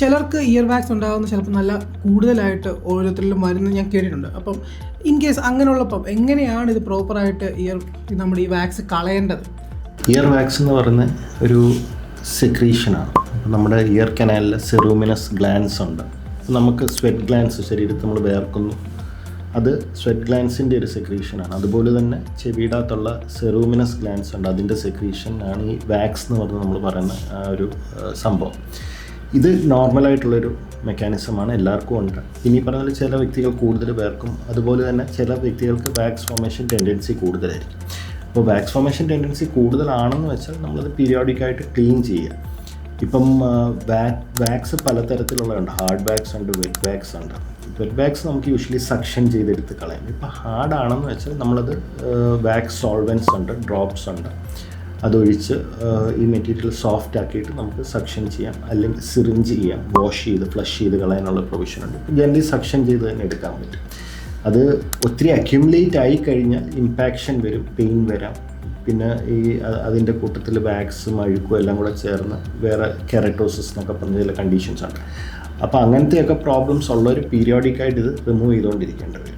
ചിലർക്ക് year wax ഉണ്ടാകുന്ന ചിലപ്പോൾ നല്ല കൂടുതലായിട്ട് ഓരോരുത്തരിലും വരുന്നത് ഞാൻ കേട്ടിട്ടുണ്ട്. അപ്പം ഇൻ കേസ് അങ്ങനെയുള്ളപ്പം എങ്ങനെയാണ് ഇത് പ്രോപ്പറായിട്ട് നമ്മുടെ ഈ വാക്സ് കളയേണ്ടത്? ഇയർ വാക്സ് എന്ന് പറയുന്ന ഒരു സെക്രീഷനാണ്. അപ്പോൾ നമ്മുടെ ഇയർ കനാലിൽ സെറൂമിനസ് ഗ്ലാൻസ് ഉണ്ട്. നമുക്ക് സ്വെറ്റ് ഗ്ലാൻസ് ശരീരത്തിൽ നമ്മൾ വേർക്കുന്നു, അത് സ്വെറ്റ് ഗ്ലാൻസിൻ്റെ ഒരു സെക്രീഷനാണ്. അതുപോലെ തന്നെ ചെവിയുടെ അകത്തുള്ള സെറൂമിനസ് ഗ്ലാൻസ് ഉണ്ട്, അതിൻ്റെ സെക്രീഷൻ ആണ് ഈ വാക്സ് എന്ന് പറഞ്ഞ് നമ്മൾ പറയുന്ന ഒരു സംഭവം. ഇത് നോർമലായിട്ടുള്ളൊരു മെക്കാനിസമാണ്, എല്ലാവർക്കും ഉണ്ട്. ഇനി പറഞ്ഞാൽ ചില വ്യക്തികൾ കൂടുതൽ വേർക്കും, അതുപോലെ തന്നെ ചില വ്യക്തികൾക്ക് വാക്സ് ഫോർമേഷൻ ടെൻഡൻസി കൂടുതലായിരിക്കും. അപ്പോൾ വാക്സ് ഫോർമേഷൻ ടെൻഡൻസി കൂടുതലാണെന്ന് വെച്ചാൽ നമ്മളത് പീരിയോഡിക്കായിട്ട് ക്ലീൻ ചെയ്യുക. ഇപ്പം വാക്സ് പലതരത്തിലുള്ളതുണ്ട്. ഹാർഡ് വാക്സ് ഉണ്ട്, വെറ്റ് വാക്സ് ഉണ്ട്. വെറ്റ് വാക്സ് നമുക്ക് യൂഷ്വലി സക്ഷൻ ചെയ്തെടുത്ത് കളയാം. ഇപ്പോൾ ഹാർഡാണെന്ന് വെച്ചാൽ നമ്മളത് വാക്സ് സോൾവെൻസ് ഉണ്ട്, ഡ്രോപ്സ് ഉണ്ട്, അതൊഴിച്ച് ഈ മെറ്റീരിയൽ സോഫ്റ്റ് ആക്കിയിട്ട് നമുക്ക് സക്ഷൻ ചെയ്യാം, അല്ലെങ്കിൽ സിറിഞ്ച് ചെയ്യാം, വാഷ് ചെയ്ത് ഫ്ലഷ് ചെയ്ത് കളയാനുള്ള പ്രൊവിഷൻ ഉണ്ട്. ഇപ്പോൾ ജനറലി സക്ഷൻ ചെയ്ത് തന്നെ എടുക്കാൻ പറ്റും. അത് ഒത്തിരി അക്യുമുലേറ്റ് ആയി കഴിഞ്ഞാൽ ഇമ്പാക്ഷൻ വരും, പെയിൻ വരാം. പിന്നെ അതിൻ്റെ കൂട്ടത്തിൽ വാക്സും അഴുക്കും എല്ലാം കൂടെ ചേർന്ന് വേറെ കെറട്ടോസിസ് എന്നൊക്കെ പറഞ്ഞ ചില കണ്ടീഷൻസ് ഉണ്ട്. അപ്പോൾ അങ്ങനത്തെയൊക്കെ പ്രോബ്ലംസ് ഉള്ളവർ പീരിയോഡിക്കായിട്ട് ഇത് റിമൂവ് ചെയ്തുകൊണ്ടിരിക്കേണ്ടി വരും.